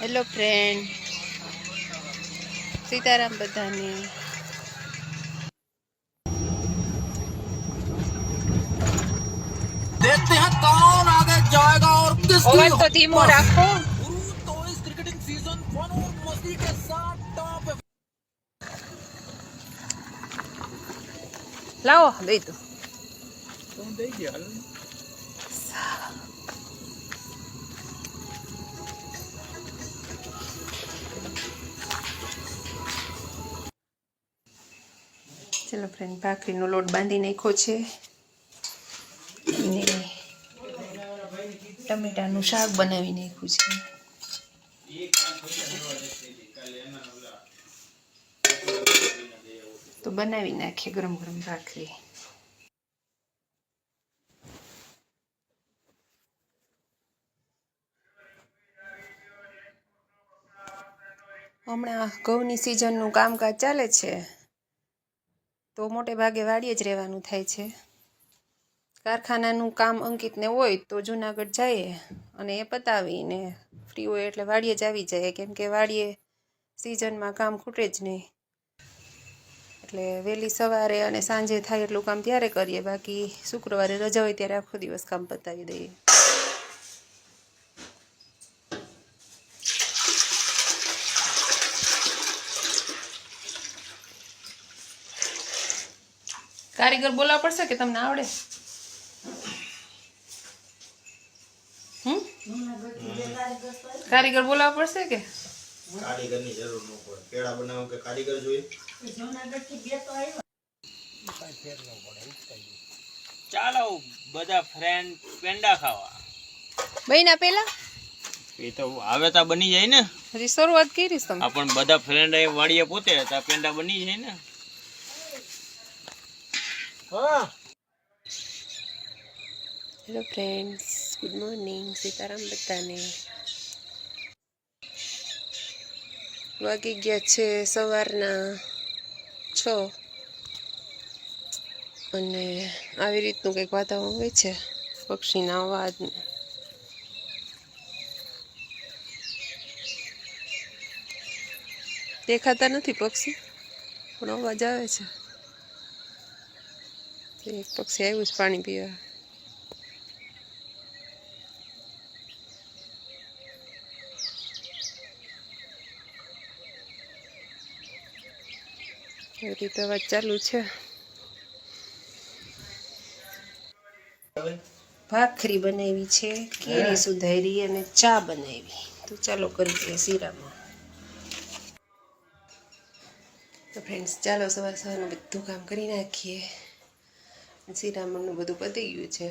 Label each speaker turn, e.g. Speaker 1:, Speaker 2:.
Speaker 1: Hello friend, Sitaram બધાને।
Speaker 2: देखते हैं कौन आगे जाएगा और किसकी
Speaker 1: अवाज तो धीमो राखो।
Speaker 2: तो इस क्रिकेटिंग सीजन फन और मस्ती के साथ टॉप
Speaker 1: लाओ दे दो।
Speaker 2: कौन दे गया
Speaker 1: चलो फ्रेंड, भाखरीનો લોટ બાંધી નાખ્યો છે અને ટમેટાનું શાક બનાવી નાખ્યું છે। તો બનાવી નાખીએ ગરમ ગરમ ભાખરી। હમણાં ઘઉંની સિઝનનું કામકાજ ચાલે છે, તો મોટે ભાગે વાડીએ જ રહેવાનું થાય છે। કારખાનાનું કામ અંકિતને હોય તો જુનાગઢ જઈએ અને એ પતાવીને ફ્રી હોય એટલે વાડીએ જ આવી જાય, કેમ કે વાડીએ સિઝનમાં કામ ખૂટે જ નહીં। એટલે વહેલી સવારે અને સાંજે થાય એટલું કામ ત્યારે કરીએ, બાકી શુક્રવારે રજા હોય ત્યારે આખો દિવસ કામ પતાવી દઈએ। કારીગર બોલાવવા પડશે કે તમને આવડે? કારીગર બોલાવવા પડશે કે?
Speaker 3: કારીગરની જરૂર ન પડે, પેડા બનાવો કે કારીગર જોઈએ?
Speaker 4: ચાલો બધા ફ્રેન્ડ પેંડા ખાવા।
Speaker 1: મહિના પહેલા
Speaker 4: એ તો આવે તા બની જાય ને,
Speaker 1: હજી શરૂઆત કરી તમે?
Speaker 4: આપણ બધા ફ્રેન્ડ વાડીએ પોતે તા પેંડા બની જાય ને। હા
Speaker 1: hello friends, good morning, Sitaram બધાને। વાગી ગયા છે સવારના 6 અને આવી રીતનું કંઈક વાતાવરણ હોય છે, પક્ષીના અવાજ દેખાતા નથી પક્ષી, પણ અવાજ આવે છે। એક પક્ષી આવ્યું છે પાણી પીવા। એવી રીતે અવાજ ચાલુ છે। ભાખરી બનાવી છે, કેરી સુધારી અને ચા બનાવી। તો ચાલો કરી દઈએ શીરામાં। તો ફ્રેન્ડ્સ, ચાલો સવાર સવારનું બધું કામ કરી નાખીએ। શીરામણનું બધું પતી ગયું છે,